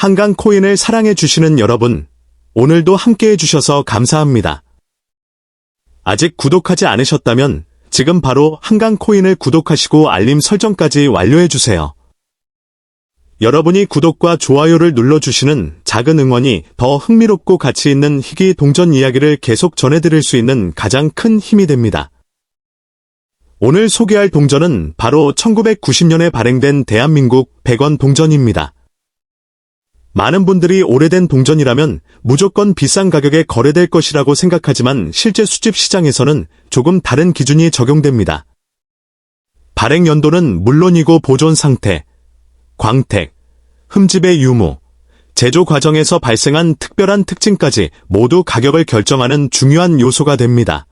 한강 코인을 사랑해주시는 여러분, 오늘도 함께해 주셔서 감사합니다. 아직 구독하지 않으셨다면 지금 바로 한강 코인을 구독하시고 알림 설정까지 완료해 주세요. 여러분이 구독과 좋아요를 눌러주시는 작은 응원이 더 흥미롭고 가치 있는 희귀 동전 이야기를 계속 전해드릴 수 있는 가장 큰 힘이 됩니다. 오늘 소개할 동전은 바로 1990년에 발행된 대한민국 100원 동전입니다. 많은 분들이 오래된 동전이라면 무조건 비싼 가격에 거래될 것이라고 생각하지만 실제 수집 시장에서는 조금 다른 기준이 적용됩니다. 발행 연도는 물론이고 보존 상태, 광택, 흠집의 유무, 제조 과정에서 발생한 특별한 특징까지 모두 가격을 결정하는 중요한 요소가 됩니다.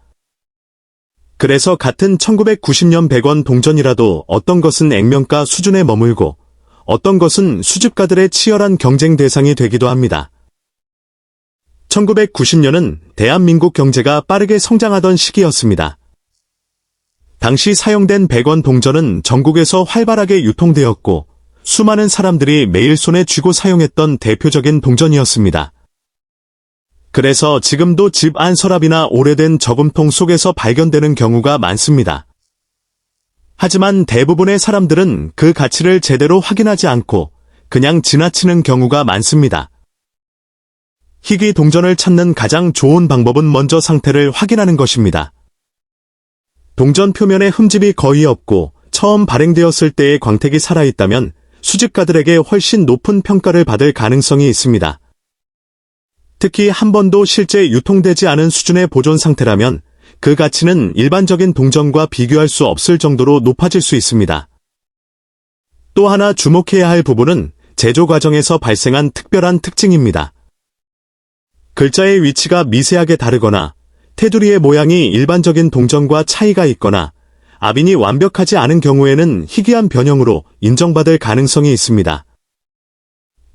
그래서 같은 1990년 100원 동전이라도 어떤 것은 액면가 수준에 머물고 어떤 것은 수집가들의 치열한 경쟁 대상이 되기도 합니다. 1990년은 대한민국 경제가 빠르게 성장하던 시기였습니다. 당시 사용된 100원 동전은 전국에서 활발하게 유통되었고 수많은 사람들이 매일 손에 쥐고 사용했던 대표적인 동전이었습니다. 그래서 지금도 집 안 서랍이나 오래된 저금통 속에서 발견되는 경우가 많습니다. 하지만 대부분의 사람들은 그 가치를 제대로 확인하지 않고 그냥 지나치는 경우가 많습니다. 희귀 동전을 찾는 가장 좋은 방법은 먼저 상태를 확인하는 것입니다. 동전 표면에 흠집이 거의 없고 처음 발행되었을 때의 광택이 살아있다면 수집가들에게 훨씬 높은 평가를 받을 가능성이 있습니다. 특히 한 번도 실제 유통되지 않은 수준의 보존 상태라면 그 가치는 일반적인 동전과 비교할 수 없을 정도로 높아질 수 있습니다. 또 하나 주목해야 할 부분은 제조 과정에서 발생한 특별한 특징입니다. 글자의 위치가 미세하게 다르거나 테두리의 모양이 일반적인 동전과 차이가 있거나 압인이 완벽하지 않은 경우에는 희귀한 변형으로 인정받을 가능성이 있습니다.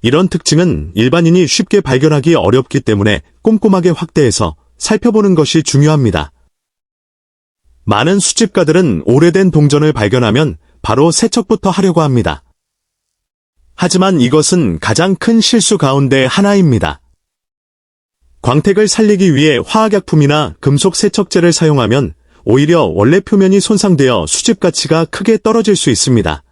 이런 특징은 일반인이 쉽게 발견하기 어렵기 때문에 꼼꼼하게 확대해서 살펴보는 것이 중요합니다. 많은 수집가들은 오래된 동전을 발견하면 바로 세척부터 하려고 합니다. 하지만 이것은 가장 큰 실수 가운데 하나입니다. 광택을 살리기 위해 화학약품이나 금속 세척제를 사용하면 오히려 원래 표면이 손상되어 수집 가치가 크게 떨어질 수 있습니다.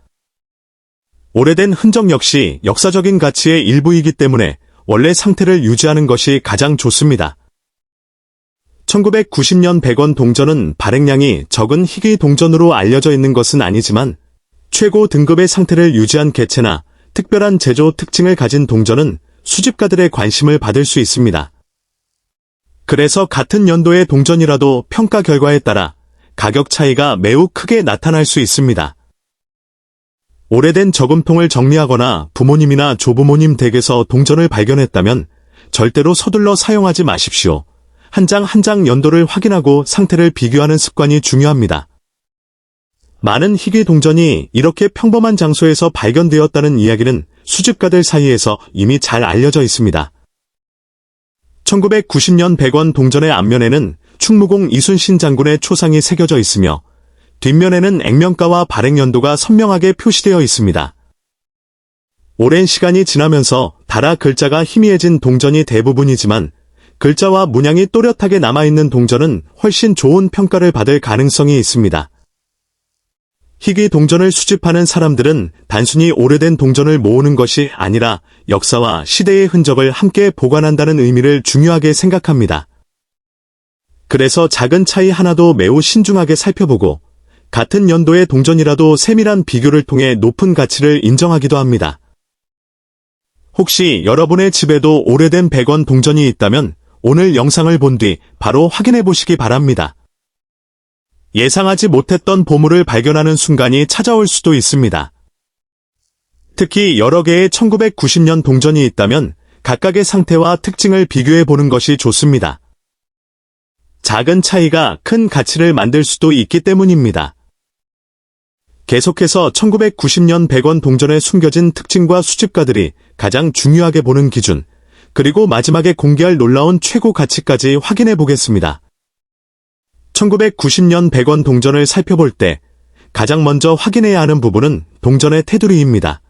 오래된 흔적 역시 역사적인 가치의 일부이기 때문에 원래 상태를 유지하는 것이 가장 좋습니다. 1990년 100원 동전은 발행량이 적은 희귀 동전으로 알려져 있는 것은 아니지만 최고 등급의 상태를 유지한 개체나 특별한 제조 특징을 가진 동전은 수집가들의 관심을 받을 수 있습니다. 그래서 같은 연도의 동전이라도 평가 결과에 따라 가격 차이가 매우 크게 나타날 수 있습니다. 오래된 저금통을 정리하거나 부모님이나 조부모님 댁에서 동전을 발견했다면 절대로 서둘러 사용하지 마십시오. 한 장 한 장 연도를 확인하고 상태를 비교하는 습관이 중요합니다. 많은 희귀 동전이 이렇게 평범한 장소에서 발견되었다는 이야기는 수집가들 사이에서 이미 잘 알려져 있습니다. 1990년 100원 동전의 앞면에는 충무공 이순신 장군의 초상이 새겨져 있으며 뒷면에는 액면가와 발행 연도가 선명하게 표시되어 있습니다. 오랜 시간이 지나면서 달아 글자가 희미해진 동전이 대부분이지만 글자와 문양이 또렷하게 남아있는 동전은 훨씬 좋은 평가를 받을 가능성이 있습니다. 희귀 동전을 수집하는 사람들은 단순히 오래된 동전을 모으는 것이 아니라 역사와 시대의 흔적을 함께 보관한다는 의미를 중요하게 생각합니다. 그래서 작은 차이 하나도 매우 신중하게 살펴보고 같은 연도의 동전이라도 세밀한 비교를 통해 높은 가치를 인정하기도 합니다. 혹시 여러분의 집에도 오래된 100원 동전이 있다면 오늘 영상을 본 뒤 바로 확인해 보시기 바랍니다. 예상하지 못했던 보물을 발견하는 순간이 찾아올 수도 있습니다. 특히 여러 개의 1990년 동전이 있다면 각각의 상태와 특징을 비교해 보는 것이 좋습니다. 작은 차이가 큰 가치를 만들 수도 있기 때문입니다. 계속해서 1990년 100원 동전에 숨겨진 특징과 수집가들이 가장 중요하게 보는 기준, 그리고 마지막에 공개할 놀라운 최고 가치까지 확인해 보겠습니다. 1990년 100원 동전을 살펴볼 때 가장 먼저 확인해야 하는 부분은 동전의 테두리입니다.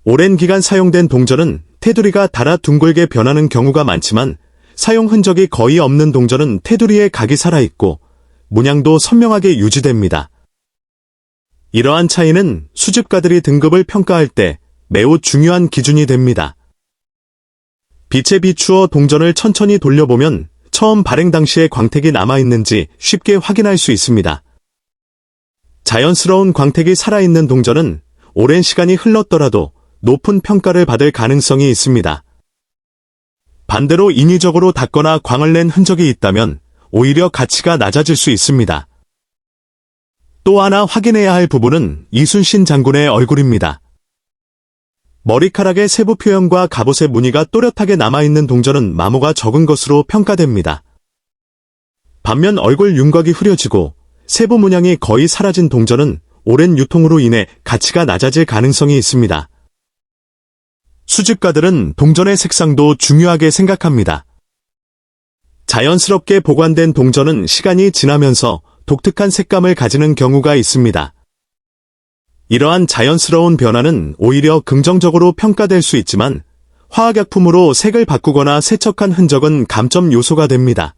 오랜 기간 사용된 동전은 테두리가 닳아 둥글게 변하는 경우가 많지만 사용 흔적이 거의 없는 동전은 테두리에 각이 살아있고 문양도 선명하게 유지됩니다. 이러한 차이는 수집가들이 등급을 평가할 때 매우 중요한 기준이 됩니다. 빛에 비추어 동전을 천천히 돌려보면 처음 발행 당시의 광택이 남아있는지 쉽게 확인할 수 있습니다. 자연스러운 광택이 살아있는 동전은 오랜 시간이 흘렀더라도 높은 평가를 받을 가능성이 있습니다. 반대로 인위적으로 닦거나 광을 낸 흔적이 있다면 오히려 가치가 낮아질 수 있습니다. 또 하나 확인해야 할 부분은 이순신 장군의 얼굴입니다. 머리카락의 세부 표현과 갑옷의 무늬가 또렷하게 남아있는 동전은 마모가 적은 것으로 평가됩니다. 반면 얼굴 윤곽이 흐려지고 세부 문양이 거의 사라진 동전은 오랜 유통으로 인해 가치가 낮아질 가능성이 있습니다. 수집가들은 동전의 색상도 중요하게 생각합니다. 자연스럽게 보관된 동전은 시간이 지나면서 독특한 색감을 가지는 경우가 있습니다. 이러한 자연스러운 변화는 오히려 긍정적으로 평가될 수 있지만 화학약품으로 색을 바꾸거나 세척한 흔적은 감점 요소가 됩니다.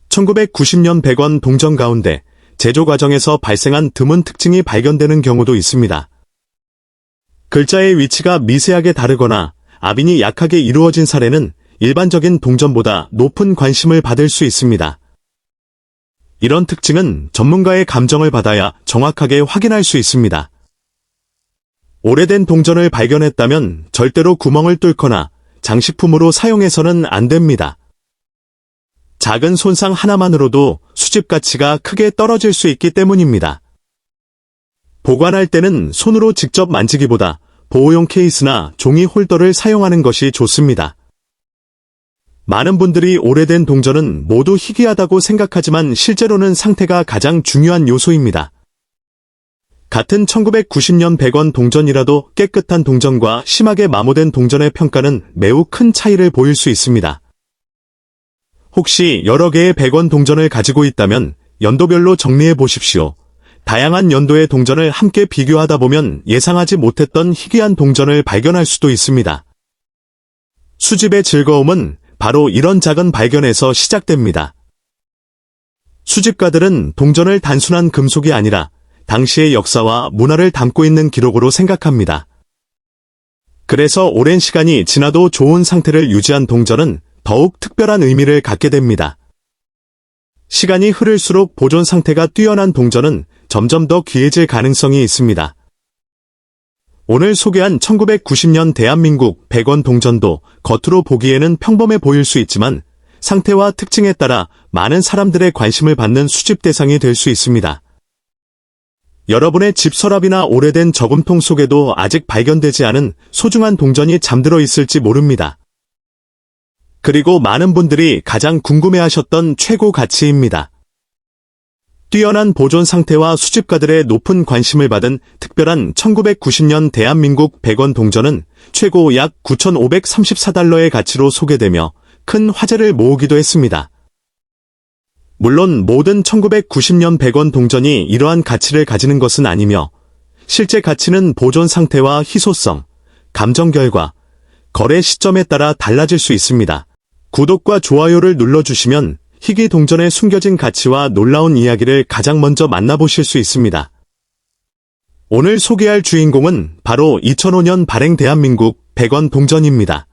1990년 100원 동전 가운데 제조 과정에서 발생한 드문 특징이 발견되는 경우도 있습니다. 글자의 위치가 미세하게 다르거나 압인이 약하게 이루어진 사례는 일반적인 동전보다 높은 관심을 받을 수 있습니다. 이런 특징은 전문가의 감정을 받아야 정확하게 확인할 수 있습니다. 오래된 동전을 발견했다면 절대로 구멍을 뚫거나 장식품으로 사용해서는 안 됩니다. 작은 손상 하나만으로도 수집 가치가 크게 떨어질 수 있기 때문입니다. 보관할 때는 손으로 직접 만지기보다 보호용 케이스나 종이 홀더를 사용하는 것이 좋습니다. 많은 분들이 오래된 동전은 모두 희귀하다고 생각하지만 실제로는 상태가 가장 중요한 요소입니다. 같은 1990년 100원 동전이라도 깨끗한 동전과 심하게 마모된 동전의 평가는 매우 큰 차이를 보일 수 있습니다. 혹시 여러 개의 100원 동전을 가지고 있다면 연도별로 정리해 보십시오. 다양한 연도의 동전을 함께 비교하다 보면 예상하지 못했던 희귀한 동전을 발견할 수도 있습니다. 수집의 즐거움은 바로 이런 작은 발견에서 시작됩니다. 수집가들은 동전을 단순한 금속이 아니라 당시의 역사와 문화를 담고 있는 기록으로 생각합니다. 그래서 오랜 시간이 지나도 좋은 상태를 유지한 동전은 더욱 특별한 의미를 갖게 됩니다. 시간이 흐를수록 보존 상태가 뛰어난 동전은 점점 더 귀해질 가능성이 있습니다. 오늘 소개한 1990년 대한민국 100원 동전도 겉으로 보기에는 평범해 보일 수 있지만 상태와 특징에 따라 많은 사람들의 관심을 받는 수집 대상이 될 수 있습니다. 여러분의 집 서랍이나 오래된 저금통 속에도 아직 발견되지 않은 소중한 동전이 잠들어 있을지 모릅니다. 그리고 많은 분들이 가장 궁금해하셨던 최고 가치입니다. 뛰어난 보존 상태와 수집가들의 높은 관심을 받은 특별한 1990년 대한민국 100원 동전은 최고 약 9,534달러의 가치로 소개되며 큰 화제를 모으기도 했습니다. 물론 모든 1990년 100원 동전이 이러한 가치를 가지는 것은 아니며 실제 가치는 보존 상태와 희소성, 감정 결과, 거래 시점에 따라 달라질 수 있습니다. 구독과 좋아요를 눌러주시면 희귀 동전의 숨겨진 가치와 놀라운 이야기를 가장 먼저 만나보실 수 있습니다. 오늘 소개할 주인공은 바로 2005년 발행 대한민국 100원 동전입니다.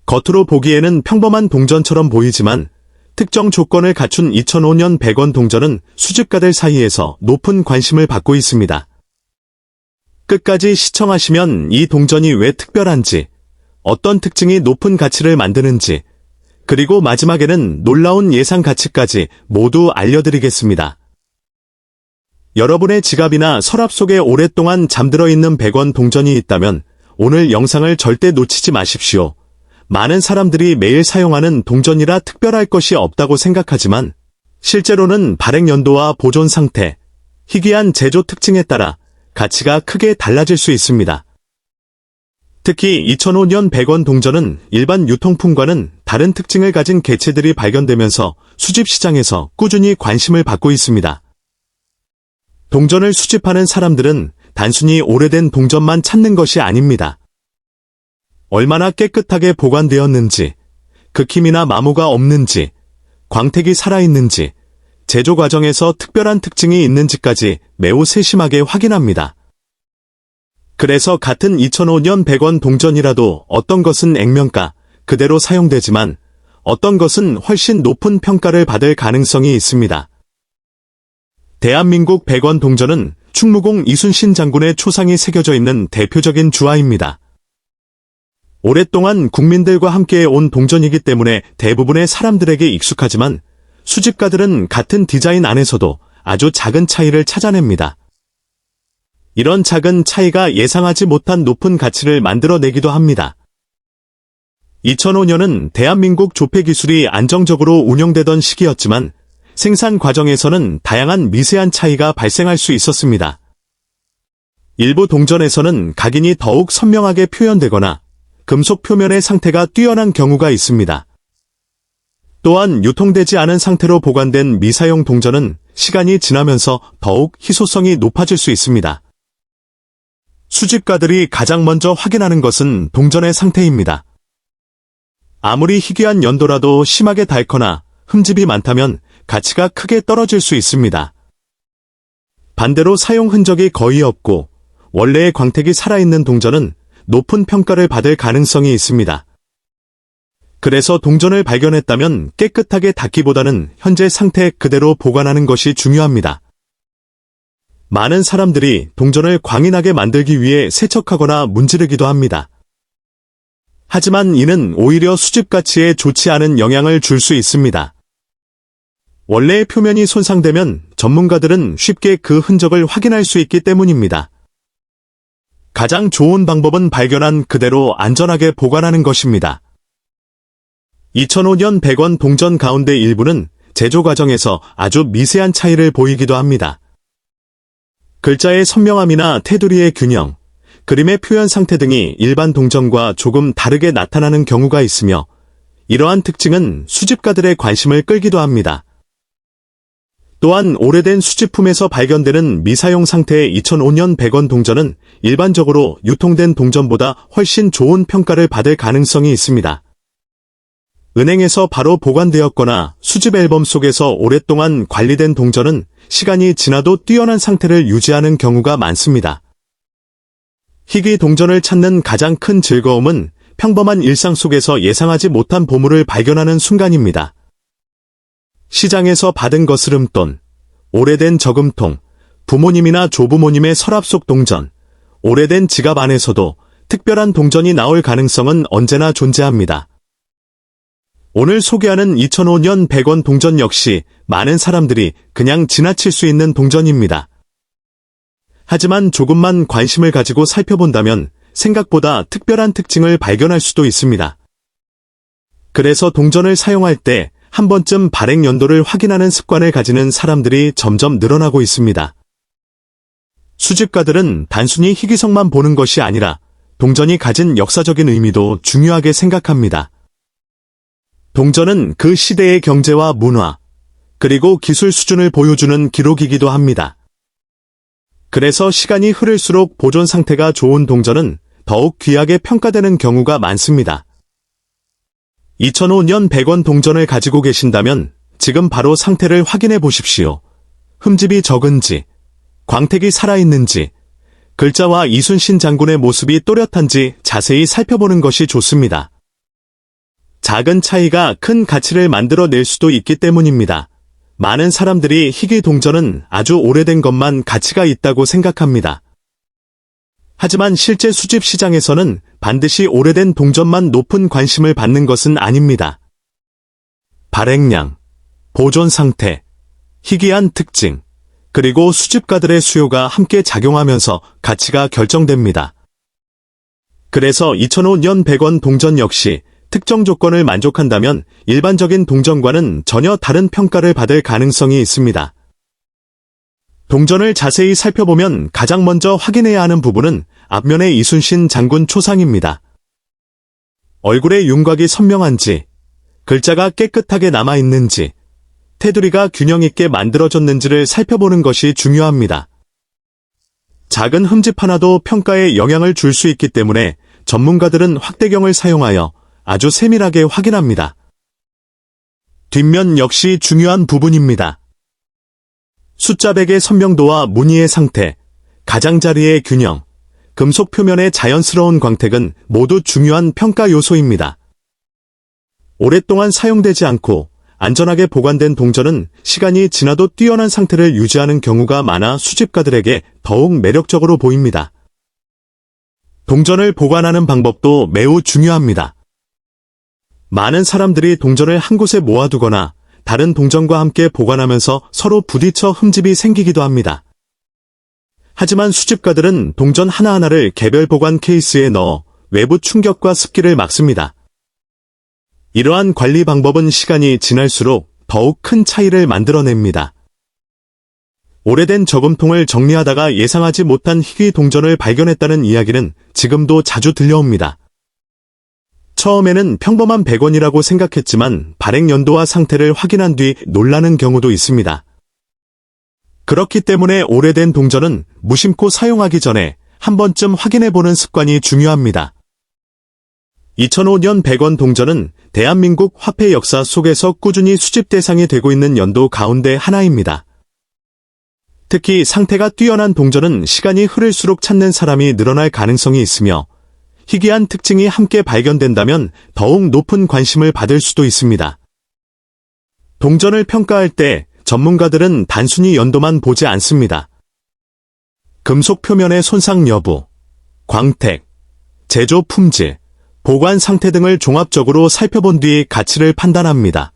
겉으로 보기에는 평범한 동전처럼 보이지만 특정 조건을 갖춘 2005년 100원 동전은 수집가들 사이에서 높은 관심을 받고 있습니다. 끝까지 시청하시면 이 동전이 왜 특별한지, 어떤 특징이 높은 가치를 만드는지, 그리고 마지막에는 놀라운 예상 가치까지 모두 알려드리겠습니다. 여러분의 지갑이나 서랍 속에 오랫동안 잠들어 있는 100원 동전이 있다면 오늘 영상을 절대 놓치지 마십시오. 많은 사람들이 매일 사용하는 동전이라 특별할 것이 없다고 생각하지만 실제로는 발행 연도와 보존 상태, 희귀한 제조 특징에 따라 가치가 크게 달라질 수 있습니다. 특히 2005년 100원 동전은 일반 유통품과는 다른 특징을 가진 개체들이 발견되면서 수집 시장에서 꾸준히 관심을 받고 있습니다. 동전을 수집하는 사람들은 단순히 오래된 동전만 찾는 것이 아닙니다. 얼마나 깨끗하게 보관되었는지, 극힘이나 마모가 없는지, 광택이 살아있는지, 제조 과정에서 특별한 특징이 있는지까지 매우 세심하게 확인합니다. 그래서 같은 2005년 100원 동전이라도 어떤 것은 액면가 그대로 사용되지만 어떤 것은 훨씬 높은 평가를 받을 가능성이 있습니다. 대한민국 100원 동전은 충무공 이순신 장군의 초상이 새겨져 있는 대표적인 주화입니다. 오랫동안 국민들과 함께 온 동전이기 때문에 대부분의 사람들에게 익숙하지만 수집가들은 같은 디자인 안에서도 아주 작은 차이를 찾아냅니다. 이런 작은 차이가 예상하지 못한 높은 가치를 만들어내기도 합니다. 2005년은 대한민국 조폐 기술이 안정적으로 운영되던 시기였지만 생산 과정에서는 다양한 미세한 차이가 발생할 수 있었습니다. 일부 동전에서는 각인이 더욱 선명하게 표현되거나 금속 표면의 상태가 뛰어난 경우가 있습니다. 또한 유통되지 않은 상태로 보관된 미사용 동전은 시간이 지나면서 더욱 희소성이 높아질 수 있습니다. 수집가들이 가장 먼저 확인하는 것은 동전의 상태입니다. 아무리 희귀한 연도라도 심하게 닳거나 흠집이 많다면 가치가 크게 떨어질 수 있습니다. 반대로 사용 흔적이 거의 없고 원래의 광택이 살아있는 동전은 높은 평가를 받을 가능성이 있습니다. 그래서 동전을 발견했다면 깨끗하게 닦기보다는 현재 상태 그대로 보관하는 것이 중요합니다. 많은 사람들이 동전을 광인하게 만들기 위해 세척하거나 문지르기도 합니다. 하지만 이는 오히려 수집 가치에 좋지 않은 영향을 줄 수 있습니다. 원래의 표면이 손상되면 전문가들은 쉽게 그 흔적을 확인할 수 있기 때문입니다. 가장 좋은 방법은 발견한 그대로 안전하게 보관하는 것입니다. 2005년 100원 동전 가운데 일부는 제조 과정에서 아주 미세한 차이를 보이기도 합니다. 글자의 선명함이나 테두리의 균형, 그림의 표현 상태 등이 일반 동전과 조금 다르게 나타나는 경우가 있으며 이러한 특징은 수집가들의 관심을 끌기도 합니다. 또한 오래된 수집품에서 발견되는 미사용 상태의 2005년 100원 동전은 일반적으로 유통된 동전보다 훨씬 좋은 평가를 받을 가능성이 있습니다. 은행에서 바로 보관되었거나 수집 앨범 속에서 오랫동안 관리된 동전은 시간이 지나도 뛰어난 상태를 유지하는 경우가 많습니다. 희귀 동전을 찾는 가장 큰 즐거움은 평범한 일상 속에서 예상하지 못한 보물을 발견하는 순간입니다. 시장에서 받은 거스름돈, 오래된 저금통, 부모님이나 조부모님의 서랍 속 동전, 오래된 지갑 안에서도 특별한 동전이 나올 가능성은 언제나 존재합니다. 오늘 소개하는 2005년 100원 동전 역시 많은 사람들이 그냥 지나칠 수 있는 동전입니다. 하지만 조금만 관심을 가지고 살펴본다면 생각보다 특별한 특징을 발견할 수도 있습니다. 그래서 동전을 사용할 때 한 번쯤 발행 연도를 확인하는 습관을 가지는 사람들이 점점 늘어나고 있습니다. 수집가들은 단순히 희귀성만 보는 것이 아니라 동전이 가진 역사적인 의미도 중요하게 생각합니다. 동전은 그 시대의 경제와 문화, 그리고 기술 수준을 보여주는 기록이기도 합니다. 그래서 시간이 흐를수록 보존 상태가 좋은 동전은 더욱 귀하게 평가되는 경우가 많습니다. 2005년 100원 동전을 가지고 계신다면 지금 바로 상태를 확인해 보십시오. 흠집이 적은지, 광택이 살아있는지, 글자와 이순신 장군의 모습이 또렷한지 자세히 살펴보는 것이 좋습니다. 작은 차이가 큰 가치를 만들어낼 수도 있기 때문입니다. 많은 사람들이 희귀 동전은 아주 오래된 것만 가치가 있다고 생각합니다. 하지만 실제 수집 시장에서는 반드시 오래된 동전만 높은 관심을 받는 것은 아닙니다. 발행량, 보존 상태, 희귀한 특징, 그리고 수집가들의 수요가 함께 작용하면서 가치가 결정됩니다. 그래서 2005년 100원 동전 역시 특정 조건을 만족한다면 일반적인 동전과는 전혀 다른 평가를 받을 가능성이 있습니다. 동전을 자세히 살펴보면 가장 먼저 확인해야 하는 부분은 앞면의 이순신 장군 초상입니다. 얼굴의 윤곽이 선명한지, 글자가 깨끗하게 남아있는지, 테두리가 균형 있게 만들어졌는지를 살펴보는 것이 중요합니다. 작은 흠집 하나도 평가에 영향을 줄 수 있기 때문에 전문가들은 확대경을 사용하여 아주 세밀하게 확인합니다. 뒷면 역시 중요한 부분입니다. 숫자백의 선명도와 무늬의 상태, 가장자리의 균형, 금속 표면의 자연스러운 광택은 모두 중요한 평가 요소입니다. 오랫동안 사용되지 않고 안전하게 보관된 동전은 시간이 지나도 뛰어난 상태를 유지하는 경우가 많아 수집가들에게 더욱 매력적으로 보입니다. 동전을 보관하는 방법도 매우 중요합니다. 많은 사람들이 동전을 한 곳에 모아두거나 다른 동전과 함께 보관하면서 서로 부딪혀 흠집이 생기기도 합니다. 하지만 수집가들은 동전 하나하나를 개별 보관 케이스에 넣어 외부 충격과 습기를 막습니다. 이러한 관리 방법은 시간이 지날수록 더욱 큰 차이를 만들어냅니다. 오래된 저금통을 정리하다가 예상하지 못한 희귀 동전을 발견했다는 이야기는 지금도 자주 들려옵니다. 처음에는 평범한 100원이라고 생각했지만 발행 연도와 상태를 확인한 뒤 놀라는 경우도 있습니다. 그렇기 때문에 오래된 동전은 무심코 사용하기 전에 한 번쯤 확인해보는 습관이 중요합니다. 2005년 100원 동전은 대한민국 화폐 역사 속에서 꾸준히 수집 대상이 되고 있는 연도 가운데 하나입니다. 특히 상태가 뛰어난 동전은 시간이 흐를수록 찾는 사람이 늘어날 가능성이 있으며 희귀한 특징이 함께 발견된다면 더욱 높은 관심을 받을 수도 있습니다. 동전을 평가할 때 전문가들은 단순히 연도만 보지 않습니다. 금속 표면의 손상 여부, 광택, 제조 품질, 보관 상태 등을 종합적으로 살펴본 뒤 가치를 판단합니다.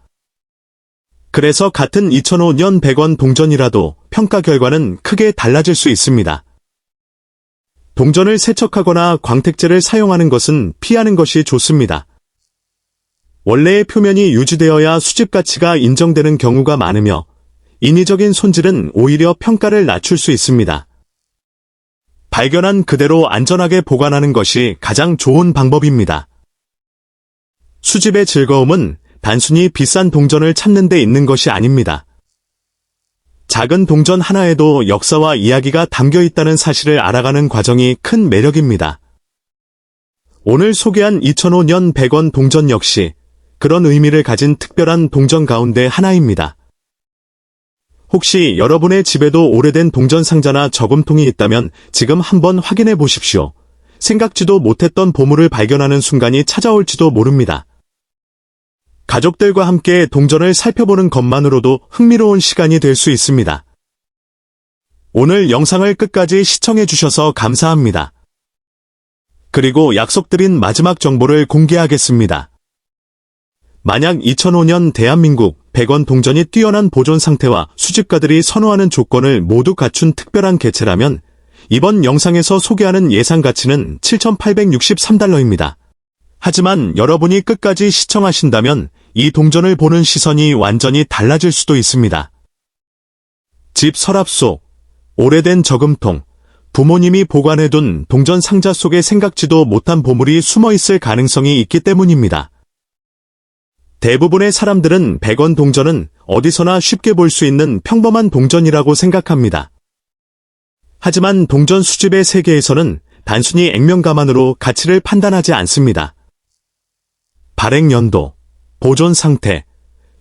그래서 같은 2005년 100원 동전이라도 평가 결과는 크게 달라질 수 있습니다. 동전을 세척하거나 광택제를 사용하는 것은 피하는 것이 좋습니다. 원래의 표면이 유지되어야 수집 가치가 인정되는 경우가 많으며 인위적인 손질은 오히려 평가를 낮출 수 있습니다. 발견한 그대로 안전하게 보관하는 것이 가장 좋은 방법입니다. 수집의 즐거움은 단순히 비싼 동전을 찾는 데 있는 것이 아닙니다. 작은 동전 하나에도 역사와 이야기가 담겨 있다는 사실을 알아가는 과정이 큰 매력입니다. 오늘 소개한 2005년 100원 동전 역시 그런 의미를 가진 특별한 동전 가운데 하나입니다. 혹시 여러분의 집에도 오래된 동전 상자나 저금통이 있다면 지금 한번 확인해 보십시오. 생각지도 못했던 보물을 발견하는 순간이 찾아올지도 모릅니다. 가족들과 함께 동전을 살펴보는 것만으로도 흥미로운 시간이 될 수 있습니다. 오늘 영상을 끝까지 시청해 주셔서 감사합니다. 그리고 약속드린 마지막 정보를 공개하겠습니다. 만약 2005년 대한민국 100원 동전이 뛰어난 보존 상태와 수집가들이 선호하는 조건을 모두 갖춘 특별한 개체라면 이번 영상에서 소개하는 예상 가치는 7,863달러입니다. 하지만 여러분이 끝까지 시청하신다면 이 동전을 보는 시선이 완전히 달라질 수도 있습니다. 집 서랍 속, 오래된 저금통, 부모님이 보관해둔 동전 상자 속에 생각지도 못한 보물이 숨어있을 가능성이 있기 때문입니다. 대부분의 사람들은 100원 동전은 어디서나 쉽게 볼 수 있는 평범한 동전이라고 생각합니다. 하지만 동전 수집의 세계에서는 단순히 액면가만으로 가치를 판단하지 않습니다. 발행 연도, 보존 상태,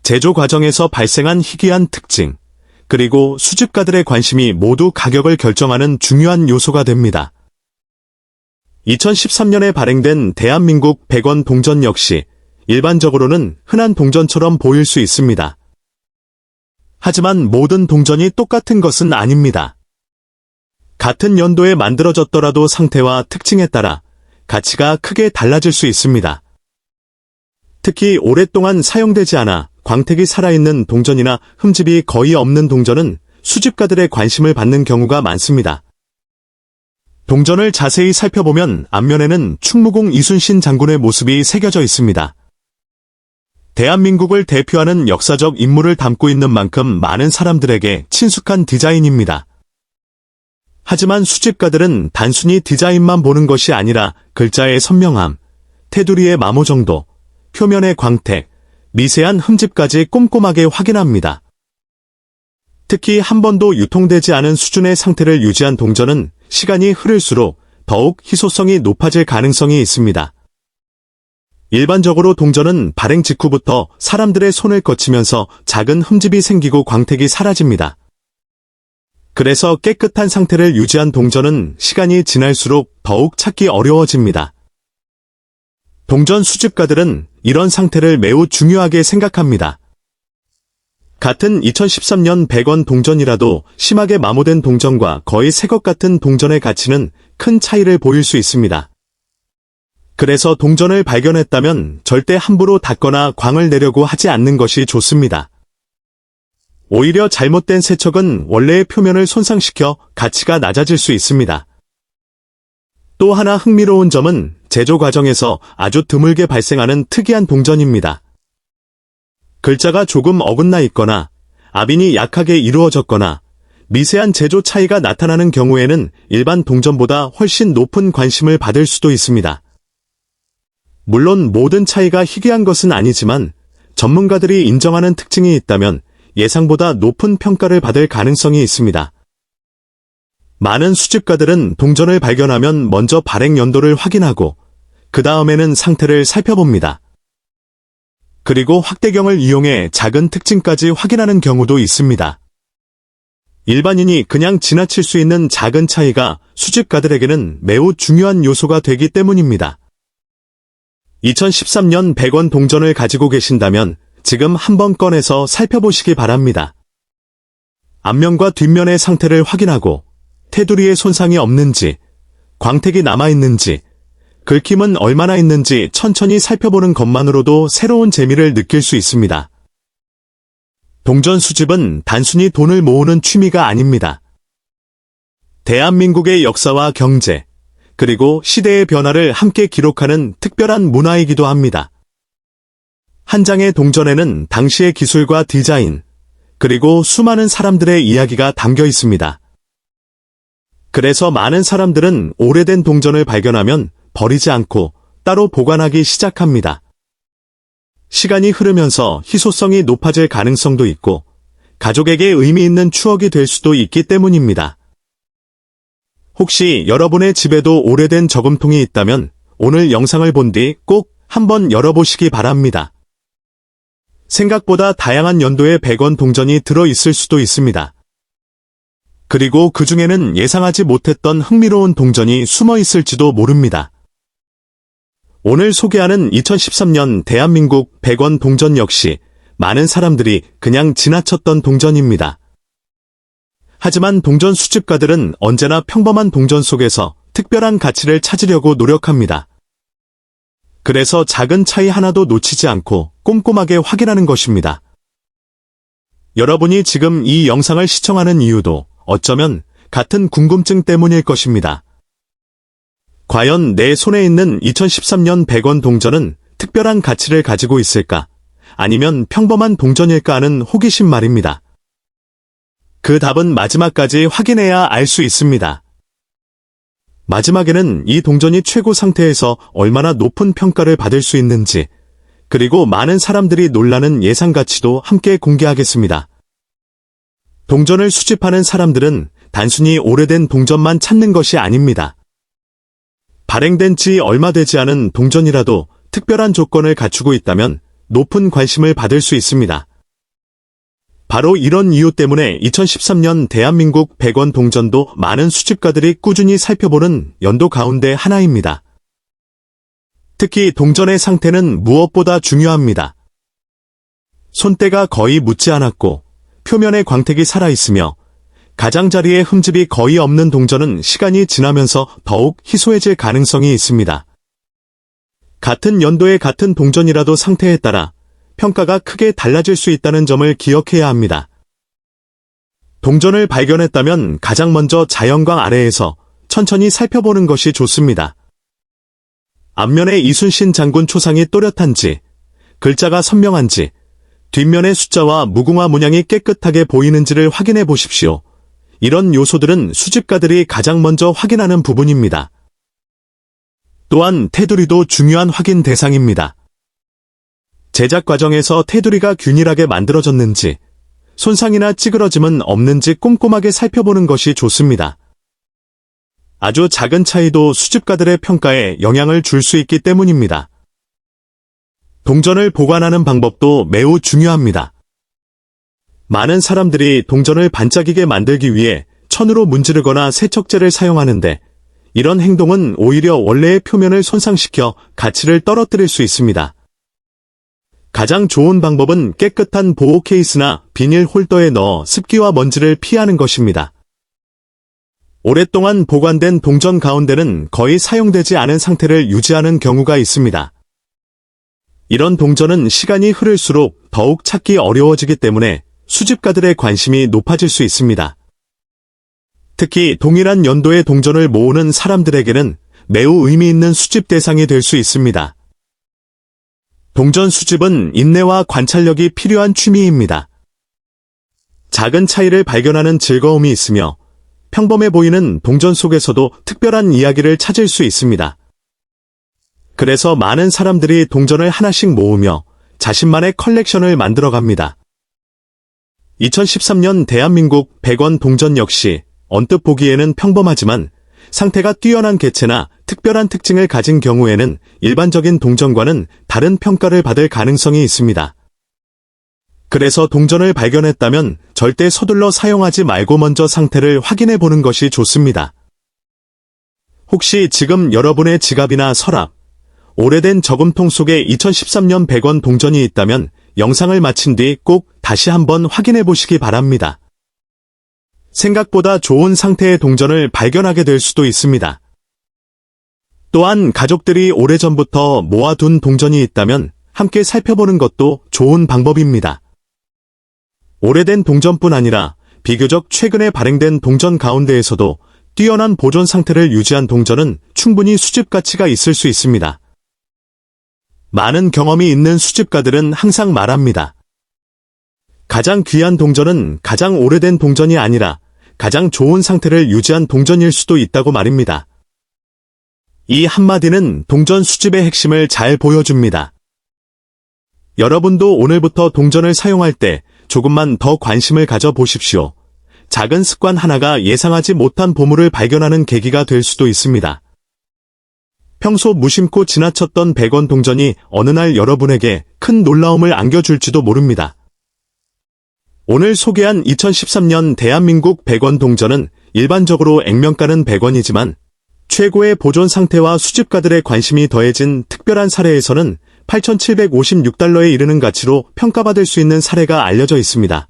제조 과정에서 발생한 희귀한 특징, 그리고 수집가들의 관심이 모두 가격을 결정하는 중요한 요소가 됩니다. 2013년에 발행된 대한민국 100원 동전 역시 일반적으로는 흔한 동전처럼 보일 수 있습니다. 하지만 모든 동전이 똑같은 것은 아닙니다. 같은 연도에 만들어졌더라도 상태와 특징에 따라 가치가 크게 달라질 수 있습니다. 특히 오랫동안 사용되지 않아 광택이 살아있는 동전이나 흠집이 거의 없는 동전은 수집가들의 관심을 받는 경우가 많습니다. 동전을 자세히 살펴보면 앞면에는 충무공 이순신 장군의 모습이 새겨져 있습니다. 대한민국을 대표하는 역사적 인물을 담고 있는 만큼 많은 사람들에게 친숙한 디자인입니다. 하지만 수집가들은 단순히 디자인만 보는 것이 아니라 글자의 선명함, 테두리의 마모 정도, 표면의 광택, 미세한 흠집까지 꼼꼼하게 확인합니다. 특히 한 번도 유통되지 않은 수준의 상태를 유지한 동전은 시간이 흐를수록 더욱 희소성이 높아질 가능성이 있습니다. 일반적으로 동전은 발행 직후부터 사람들의 손을 거치면서 작은 흠집이 생기고 광택이 사라집니다. 그래서 깨끗한 상태를 유지한 동전은 시간이 지날수록 더욱 찾기 어려워집니다. 동전 수집가들은 이런 상태를 매우 중요하게 생각합니다. 같은 2013년 100원 동전이라도 심하게 마모된 동전과 거의 새 것 같은 동전의 가치는 큰 차이를 보일 수 있습니다. 그래서 동전을 발견했다면 절대 함부로 닫거나 광을 내려고 하지 않는 것이 좋습니다. 오히려 잘못된 세척은 원래의 표면을 손상시켜 가치가 낮아질 수 있습니다. 또 하나 흥미로운 점은 제조 과정에서 아주 드물게 발생하는 특이한 동전입니다. 글자가 조금 어긋나 있거나 압인이 약하게 이루어졌거나 미세한 제조 차이가 나타나는 경우에는 일반 동전보다 훨씬 높은 관심을 받을 수도 있습니다. 물론 모든 차이가 희귀한 것은 아니지만 전문가들이 인정하는 특징이 있다면 예상보다 높은 평가를 받을 가능성이 있습니다. 많은 수집가들은 동전을 발견하면 먼저 발행 연도를 확인하고 그 다음에는 상태를 살펴봅니다. 그리고 확대경을 이용해 작은 특징까지 확인하는 경우도 있습니다. 일반인이 그냥 지나칠 수 있는 작은 차이가 수집가들에게는 매우 중요한 요소가 되기 때문입니다. 2013년 100원 동전을 가지고 계신다면 지금 한번 꺼내서 살펴보시기 바랍니다. 앞면과 뒷면의 상태를 확인하고 테두리에 손상이 없는지, 광택이 남아있는지, 긁힘은 얼마나 있는지 천천히 살펴보는 것만으로도 새로운 재미를 느낄 수 있습니다. 동전 수집은 단순히 돈을 모으는 취미가 아닙니다. 대한민국의 역사와 경제, 그리고 시대의 변화를 함께 기록하는 특별한 문화이기도 합니다. 한 장의 동전에는 당시의 기술과 디자인, 그리고 수많은 사람들의 이야기가 담겨 있습니다. 그래서 많은 사람들은 오래된 동전을 발견하면 버리지 않고 따로 보관하기 시작합니다. 시간이 흐르면서 희소성이 높아질 가능성도 있고 가족에게 의미 있는 추억이 될 수도 있기 때문입니다. 혹시 여러분의 집에도 오래된 저금통이 있다면 오늘 영상을 본 뒤 꼭 한번 열어보시기 바랍니다. 생각보다 다양한 연도의 100원 동전이 들어있을 수도 있습니다. 그리고 그 중에는 예상하지 못했던 흥미로운 동전이 숨어 있을지도 모릅니다. 오늘 소개하는 2013년 대한민국 100원 동전 역시 많은 사람들이 그냥 지나쳤던 동전입니다. 하지만 동전 수집가들은 언제나 평범한 동전 속에서 특별한 가치를 찾으려고 노력합니다. 그래서 작은 차이 하나도 놓치지 않고 꼼꼼하게 확인하는 것입니다. 여러분이 지금 이 영상을 시청하는 이유도 어쩌면 같은 궁금증 때문일 것입니다. 과연 내 손에 있는 2013년 100원 동전은 특별한 가치를 가지고 있을까? 아니면 평범한 동전일까 하는 호기심 말입니다. 그 답은 마지막까지 확인해야 알 수 있습니다. 마지막에는 이 동전이 최고 상태에서 얼마나 높은 평가를 받을 수 있는지, 그리고 많은 사람들이 놀라는 예상 가치도 함께 공개하겠습니다. 동전을 수집하는 사람들은 단순히 오래된 동전만 찾는 것이 아닙니다. 발행된 지 얼마 되지 않은 동전이라도 특별한 조건을 갖추고 있다면 높은 관심을 받을 수 있습니다. 바로 이런 이유 때문에 2013년 대한민국 100원 동전도 많은 수집가들이 꾸준히 살펴보는 연도 가운데 하나입니다. 특히 동전의 상태는 무엇보다 중요합니다. 손때가 거의 묻지 않았고 표면에 광택이 살아있으며 가장자리에 흠집이 거의 없는 동전은 시간이 지나면서 더욱 희소해질 가능성이 있습니다. 같은 연도의 같은 동전이라도 상태에 따라 평가가 크게 달라질 수 있다는 점을 기억해야 합니다. 동전을 발견했다면 가장 먼저 자연광 아래에서 천천히 살펴보는 것이 좋습니다. 앞면에 이순신 장군 초상이 또렷한지, 글자가 선명한지, 뒷면의 숫자와 무궁화 문양이 깨끗하게 보이는지를 확인해 보십시오. 이런 요소들은 수집가들이 가장 먼저 확인하는 부분입니다. 또한 테두리도 중요한 확인 대상입니다. 제작 과정에서 테두리가 균일하게 만들어졌는지, 손상이나 찌그러짐은 없는지 꼼꼼하게 살펴보는 것이 좋습니다. 아주 작은 차이도 수집가들의 평가에 영향을 줄 수 있기 때문입니다. 동전을 보관하는 방법도 매우 중요합니다. 많은 사람들이 동전을 반짝이게 만들기 위해 천으로 문지르거나 세척제를 사용하는데 이런 행동은 오히려 원래의 표면을 손상시켜 가치를 떨어뜨릴 수 있습니다. 가장 좋은 방법은 깨끗한 보호 케이스나 비닐 홀더에 넣어 습기와 먼지를 피하는 것입니다. 오랫동안 보관된 동전 가운데는 거의 사용되지 않은 상태를 유지하는 경우가 있습니다. 이런 동전은 시간이 흐를수록 더욱 찾기 어려워지기 때문에 수집가들의 관심이 높아질 수 있습니다. 특히 동일한 연도의 동전을 모으는 사람들에게는 매우 의미 있는 수집 대상이 될 수 있습니다. 동전 수집은 인내와 관찰력이 필요한 취미입니다. 작은 차이를 발견하는 즐거움이 있으며 평범해 보이는 동전 속에서도 특별한 이야기를 찾을 수 있습니다. 그래서 많은 사람들이 동전을 하나씩 모으며 자신만의 컬렉션을 만들어갑니다. 2013년 대한민국 100원 동전 역시 언뜻 보기에는 평범하지만 상태가 뛰어난 개체나 특별한 특징을 가진 경우에는 일반적인 동전과는 다른 평가를 받을 가능성이 있습니다. 그래서 동전을 발견했다면 절대 서둘러 사용하지 말고 먼저 상태를 확인해 보는 것이 좋습니다. 혹시 지금 여러분의 지갑이나 서랍, 오래된 저금통 속에 2013년 100원 동전이 있다면 영상을 마친 뒤 꼭 다시 한번 확인해 보시기 바랍니다. 생각보다 좋은 상태의 동전을 발견하게 될 수도 있습니다. 또한 가족들이 오래전부터 모아둔 동전이 있다면 함께 살펴보는 것도 좋은 방법입니다. 오래된 동전뿐 아니라 비교적 최근에 발행된 동전 가운데에서도 뛰어난 보존 상태를 유지한 동전은 충분히 수집 가치가 있을 수 있습니다. 많은 경험이 있는 수집가들은 항상 말합니다. 가장 귀한 동전은 가장 오래된 동전이 아니라 가장 좋은 상태를 유지한 동전일 수도 있다고 말입니다. 이 한마디는 동전 수집의 핵심을 잘 보여줍니다. 여러분도 오늘부터 동전을 사용할 때 조금만 더 관심을 가져보십시오. 작은 습관 하나가 예상하지 못한 보물을 발견하는 계기가 될 수도 있습니다. 평소 무심코 지나쳤던 100원 동전이 어느 날 여러분에게 큰 놀라움을 안겨줄지도 모릅니다. 오늘 소개한 2013년 대한민국 100원 동전은 일반적으로 액면가는 100원이지만 최고의 보존 상태와 수집가들의 관심이 더해진 특별한 사례에서는 8,756달러에 이르는 가치로 평가받을 수 있는 사례가 알려져 있습니다.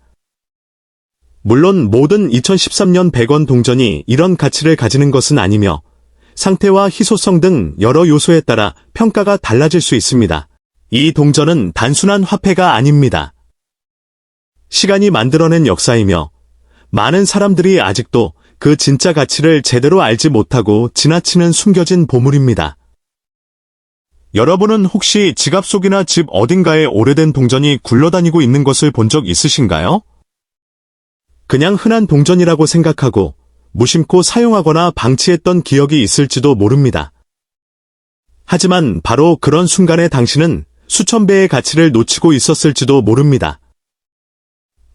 물론 모든 2013년 100원 동전이 이런 가치를 가지는 것은 아니며 상태와 희소성 등 여러 요소에 따라 평가가 달라질 수 있습니다. 이 동전은 단순한 화폐가 아닙니다. 시간이 만들어낸 역사이며 많은 사람들이 아직도 그 진짜 가치를 제대로 알지 못하고 지나치는 숨겨진 보물입니다. 여러분은 혹시 지갑 속이나 집 어딘가에 오래된 동전이 굴러다니고 있는 것을 본 적 있으신가요? 그냥 흔한 동전이라고 생각하고 무심코 사용하거나 방치했던 기억이 있을지도 모릅니다. 하지만 바로 그런 순간에 당신은 수천 배의 가치를 놓치고 있었을지도 모릅니다.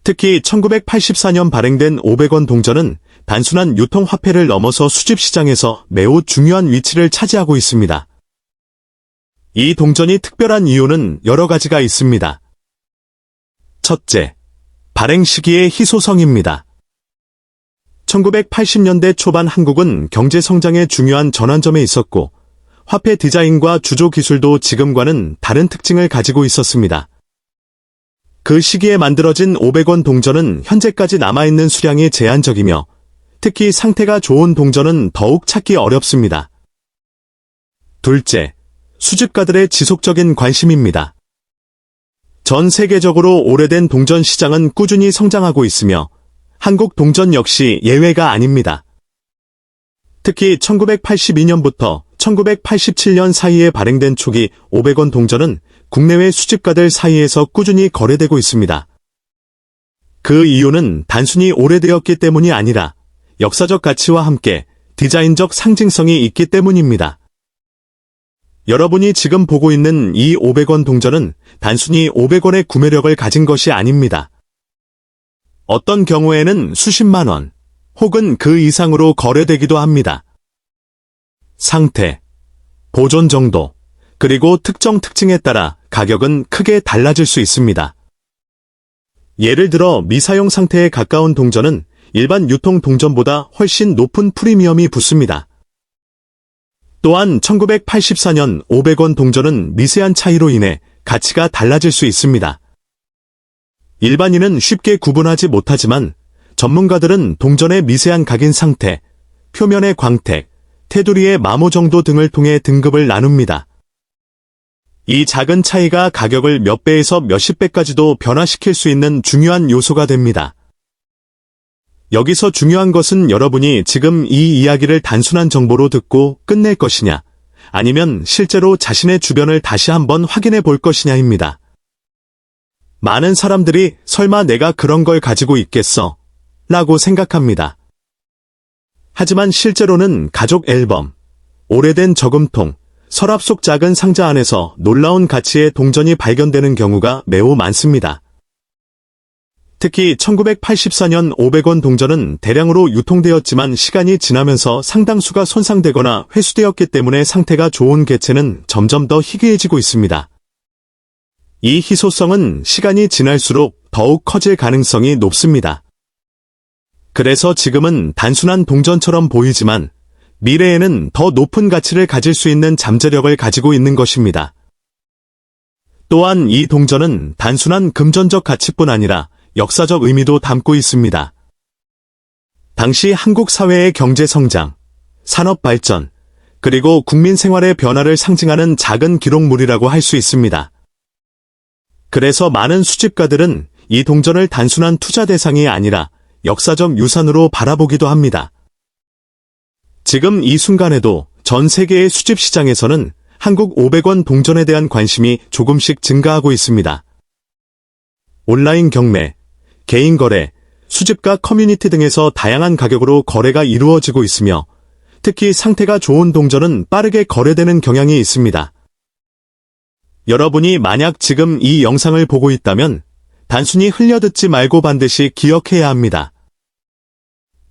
특히 1984년 발행된 500원 동전은 단순한 유통화폐를 넘어서 수집시장에서 매우 중요한 위치를 차지하고 있습니다. 이 동전이 특별한 이유는 여러 가지가 있습니다. 첫째, 발행 시기의 희소성입니다. 1980년대 초반 한국은 경제 성장의 중요한 전환점에 있었고 화폐 디자인과 주조 기술도 지금과는 다른 특징을 가지고 있었습니다. 그 시기에 만들어진 500원 동전은 현재까지 남아있는 수량이 제한적이며 특히 상태가 좋은 동전은 더욱 찾기 어렵습니다. 둘째, 수집가들의 지속적인 관심입니다. 전 세계적으로 오래된 동전 시장은 꾸준히 성장하고 있으며 한국 동전 역시 예외가 아닙니다. 특히 1982년부터 1987년 사이에 발행된 초기 500원 동전은 국내외 수집가들 사이에서 꾸준히 거래되고 있습니다. 그 이유는 단순히 오래되었기 때문이 아니라 역사적 가치와 함께 디자인적 상징성이 있기 때문입니다. 여러분이 지금 보고 있는 이 500원 동전은 단순히 500원의 구매력을 가진 것이 아닙니다. 어떤 경우에는 수십만 원, 혹은 그 이상으로 거래되기도 합니다. 상태, 보존 정도, 그리고 특정 특징에 따라 가격은 크게 달라질 수 있습니다. 예를 들어 미사용 상태에 가까운 동전은 일반 유통 동전보다 훨씬 높은 프리미엄이 붙습니다. 또한 1984년 500원 동전은 미세한 차이로 인해 가치가 달라질 수 있습니다. 일반인은 쉽게 구분하지 못하지만 전문가들은 동전의 미세한 각인 상태, 표면의 광택, 테두리의 마모 정도 등을 통해 등급을 나눕니다. 이 작은 차이가 가격을 몇 배에서 몇십 배까지도 변화시킬 수 있는 중요한 요소가 됩니다. 여기서 중요한 것은 여러분이 지금 이 이야기를 단순한 정보로 듣고 끝낼 것이냐, 아니면 실제로 자신의 주변을 다시 한번 확인해 볼 것이냐입니다. 많은 사람들이 설마 내가 그런 걸 가지고 있겠어? 라고 생각합니다. 하지만 실제로는 가족 앨범, 오래된 저금통, 서랍 속 작은 상자 안에서 놀라운 가치의 동전이 발견되는 경우가 매우 많습니다. 특히 1984년 500원 동전은 대량으로 유통되었지만 시간이 지나면서 상당수가 손상되거나 회수되었기 때문에 상태가 좋은 개체는 점점 더 희귀해지고 있습니다. 이 희소성은 시간이 지날수록 더욱 커질 가능성이 높습니다. 그래서 지금은 단순한 동전처럼 보이지만 미래에는 더 높은 가치를 가질 수 있는 잠재력을 가지고 있는 것입니다. 또한 이 동전은 단순한 금전적 가치뿐 아니라 역사적 의미도 담고 있습니다. 당시 한국 사회의 경제 성장, 산업 발전, 그리고 국민 생활의 변화를 상징하는 작은 기록물이라고 할 수 있습니다. 그래서 많은 수집가들은 이 동전을 단순한 투자 대상이 아니라 역사적 유산으로 바라보기도 합니다. 지금 이 순간에도 전 세계의 수집 시장에서는 한국 500원 동전에 대한 관심이 조금씩 증가하고 있습니다. 온라인 경매, 개인 거래, 수집가 커뮤니티 등에서 다양한 가격으로 거래가 이루어지고 있으며 특히 상태가 좋은 동전은 빠르게 거래되는 경향이 있습니다. 여러분이 만약 지금 이 영상을 보고 있다면 단순히 흘려듣지 말고 반드시 기억해야 합니다.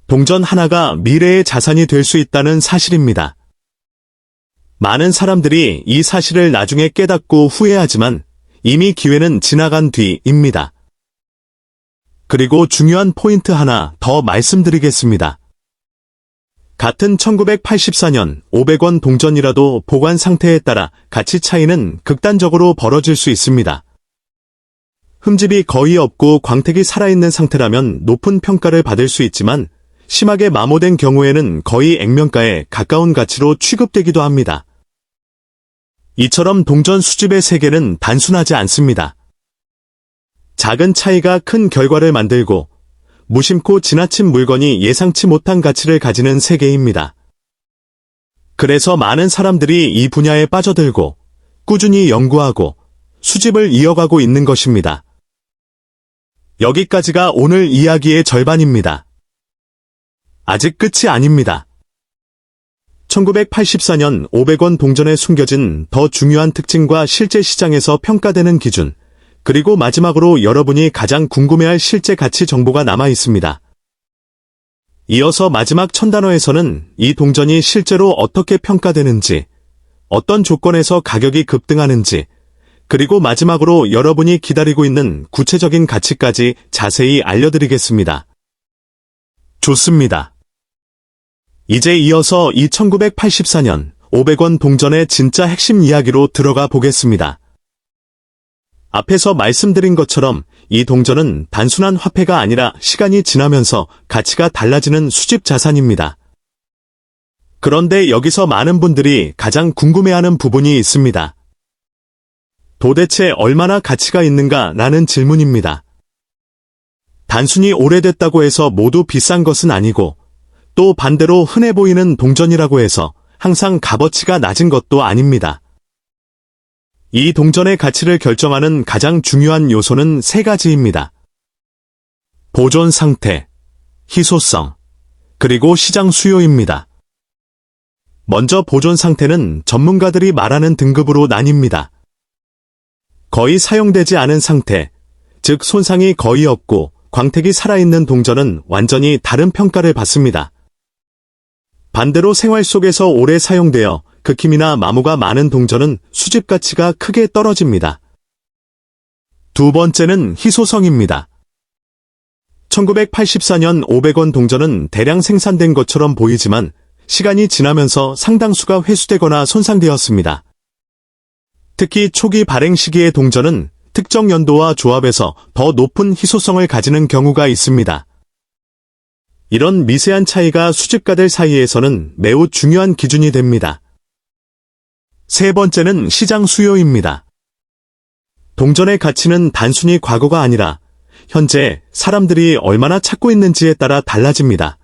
동전 하나가 미래의 자산이 될 수 있다는 사실입니다. 많은 사람들이 이 사실을 나중에 깨닫고 후회하지만 이미 기회는 지나간 뒤입니다. 그리고 중요한 포인트 하나 더 말씀드리겠습니다. 같은 1984년 500원 동전이라도 보관 상태에 따라 가치 차이는 극단적으로 벌어질 수 있습니다. 흠집이 거의 없고 광택이 살아있는 상태라면 높은 평가를 받을 수 있지만 심하게 마모된 경우에는 거의 액면가에 가까운 가치로 취급되기도 합니다. 이처럼 동전 수집의 세계는 단순하지 않습니다. 작은 차이가 큰 결과를 만들고 무심코 지나친 물건이 예상치 못한 가치를 가지는 세계입니다. 그래서 많은 사람들이 이 분야에 빠져들고 꾸준히 연구하고 수집을 이어가고 있는 것입니다. 여기까지가 오늘 이야기의 절반입니다. 아직 끝이 아닙니다. 1984년 500원 동전에 숨겨진 더 중요한 특징과 실제 시장에서 평가되는 기준, 그리고 마지막으로 여러분이 가장 궁금해할 실제 가치 정보가 남아 있습니다. 이어서 마지막 1000단어에서는 이 동전이 실제로 어떻게 평가되는지, 어떤 조건에서 가격이 급등하는지, 그리고 마지막으로 여러분이 기다리고 있는 구체적인 가치까지 자세히 알려드리겠습니다. 좋습니다. 이제 이어서 이 1984년 500원 동전의 진짜 핵심 이야기로 들어가 보겠습니다. 앞에서 말씀드린 것처럼 이 동전은 단순한 화폐가 아니라 시간이 지나면서 가치가 달라지는 수집 자산입니다. 그런데 여기서 많은 분들이 가장 궁금해하는 부분이 있습니다. 도대체 얼마나 가치가 있는가 라는 질문입니다. 단순히 오래됐다고 해서 모두 비싼 것은 아니고 또 반대로 흔해 보이는 동전이라고 해서 항상 값어치가 낮은 것도 아닙니다. 이 동전의 가치를 결정하는 가장 중요한 요소는 세 가지입니다. 보존 상태, 희소성, 그리고 시장 수요입니다. 먼저 보존 상태는 전문가들이 말하는 등급으로 나뉩니다. 거의 사용되지 않은 상태, 즉 손상이 거의 없고 광택이 살아있는 동전은 완전히 다른 평가를 받습니다. 반대로 생활 속에서 오래 사용되어 극힘이나 마모가 많은 동전은 수집 가치가 크게 떨어집니다. 두 번째는 희소성입니다. 1984년 500원 동전은 대량 생산된 것처럼 보이지만 시간이 지나면서 상당수가 회수되거나 손상되었습니다. 특히 초기 발행 시기의 동전은 특정 연도와 조합에서 더 높은 희소성을 가지는 경우가 있습니다. 이런 미세한 차이가 수집가들 사이에서는 매우 중요한 기준이 됩니다. 세 번째는 시장 수요입니다. 동전의 가치는 단순히 과거가 아니라 현재 사람들이 얼마나 찾고 있는지에 따라 달라집니다.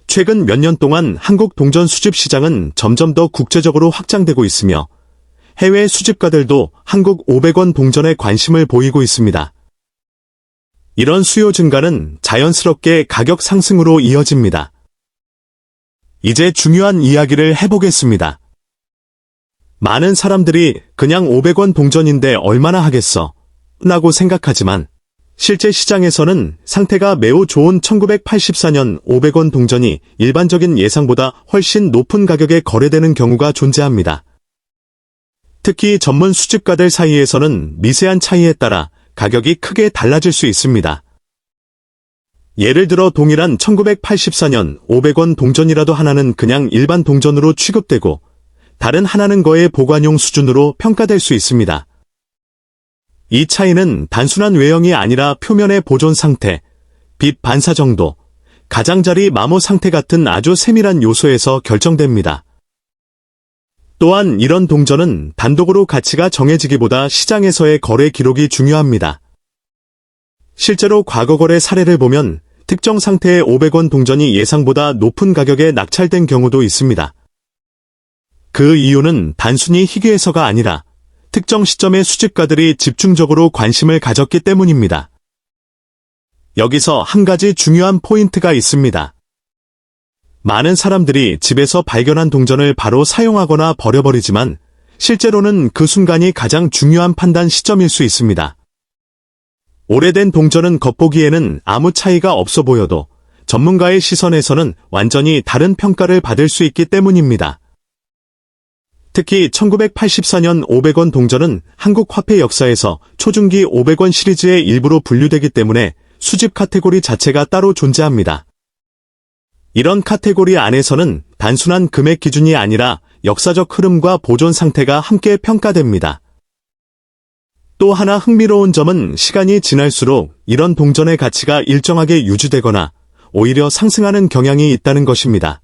최근 몇 년 동안 한국 동전 수집 시장은 점점 더 국제적으로 확장되고 있으며 해외 수집가들도 한국 500원 동전에 관심을 보이고 있습니다. 이런 수요 증가는 자연스럽게 가격 상승으로 이어집니다. 이제 중요한 이야기를 해보겠습니다. 많은 사람들이 그냥 500원 동전인데 얼마나 하겠어? 라고 생각하지만 실제 시장에서는 상태가 매우 좋은 1984년 500원 동전이 일반적인 예상보다 훨씬 높은 가격에 거래되는 경우가 존재합니다. 특히 전문 수집가들 사이에서는 미세한 차이에 따라 가격이 크게 달라질 수 있습니다. 예를 들어 동일한 1984년 500원 동전이라도 하나는 그냥 일반 동전으로 취급되고 다른 하나는 거의 보관용 수준으로 평가될 수 있습니다. 이 차이는 단순한 외형이 아니라 표면의 보존 상태, 빛 반사 정도, 가장자리 마모 상태 같은 아주 세밀한 요소에서 결정됩니다. 또한 이런 동전은 단독으로 가치가 정해지기보다 시장에서의 거래 기록이 중요합니다. 실제로 과거 거래 사례를 보면 특정 상태의 500원 동전이 예상보다 높은 가격에 낙찰된 경우도 있습니다. 그 이유는 단순히 희귀해서가 아니라 특정 시점의 수집가들이 집중적으로 관심을 가졌기 때문입니다. 여기서 한 가지 중요한 포인트가 있습니다. 많은 사람들이 집에서 발견한 동전을 바로 사용하거나 버려버리지만 실제로는 그 순간이 가장 중요한 판단 시점일 수 있습니다. 오래된 동전은 겉보기에는 아무 차이가 없어 보여도 전문가의 시선에서는 완전히 다른 평가를 받을 수 있기 때문입니다. 특히 1984년 500원 동전은 한국 화폐 역사에서 초중기 500원 시리즈의 일부로 분류되기 때문에 수집 카테고리 자체가 따로 존재합니다. 이런 카테고리 안에서는 단순한 금액 기준이 아니라 역사적 흐름과 보존 상태가 함께 평가됩니다. 또 하나 흥미로운 점은 시간이 지날수록 이런 동전의 가치가 일정하게 유지되거나 오히려 상승하는 경향이 있다는 것입니다.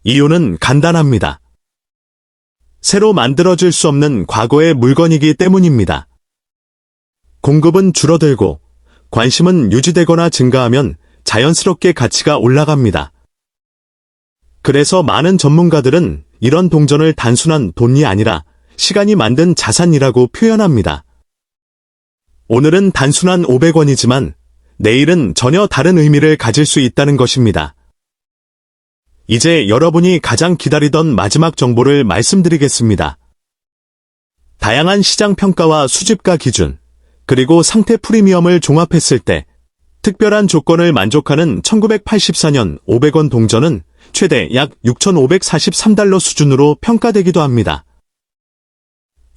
이유는 간단합니다. 새로 만들어질 수 없는 과거의 물건이기 때문입니다. 공급은 줄어들고 관심은 유지되거나 증가하면 자연스럽게 가치가 올라갑니다. 그래서 많은 전문가들은 이런 동전을 단순한 돈이 아니라 시간이 만든 자산이라고 표현합니다. 오늘은 단순한 500원이지만 내일은 전혀 다른 의미를 가질 수 있다는 것입니다. 이제 여러분이 가장 기다리던 마지막 정보를 말씀드리겠습니다. 다양한 시장 평가와 수집가 기준, 그리고 상태 프리미엄을 종합했을 때 특별한 조건을 만족하는 1984년 500원 동전은 최대 약 6,543달러 수준으로 평가되기도 합니다.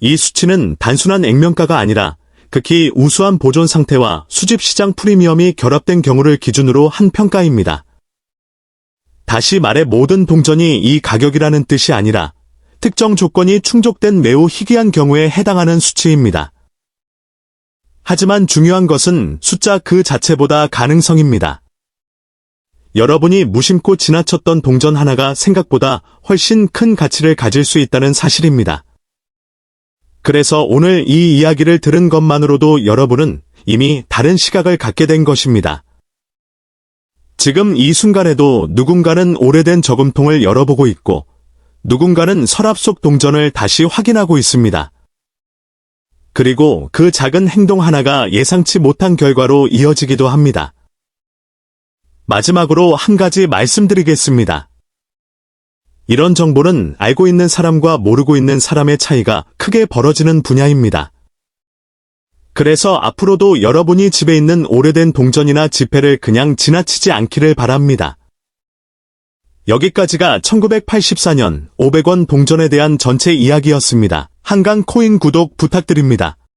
이 수치는 단순한 액면가가 아니라 극히 우수한 보존 상태와 수집 시장 프리미엄이 결합된 경우를 기준으로 한 평가입니다. 다시 말해 모든 동전이 이 가격이라는 뜻이 아니라 특정 조건이 충족된 매우 희귀한 경우에 해당하는 수치입니다. 하지만 중요한 것은 숫자 그 자체보다 가능성입니다. 여러분이 무심코 지나쳤던 동전 하나가 생각보다 훨씬 큰 가치를 가질 수 있다는 사실입니다. 그래서 오늘 이 이야기를 들은 것만으로도 여러분은 이미 다른 시각을 갖게 된 것입니다. 지금 이 순간에도 누군가는 오래된 저금통을 열어보고 있고 누군가는 서랍 속 동전을 다시 확인하고 있습니다. 그리고 그 작은 행동 하나가 예상치 못한 결과로 이어지기도 합니다. 마지막으로 한 가지 말씀드리겠습니다. 이런 정보는 알고 있는 사람과 모르고 있는 사람의 차이가 크게 벌어지는 분야입니다. 그래서 앞으로도 여러분이 집에 있는 오래된 동전이나 지폐를 그냥 지나치지 않기를 바랍니다. 여기까지가 1984년 500원 동전에 대한 전체 이야기였습니다. 한강 코인 구독 부탁드립니다.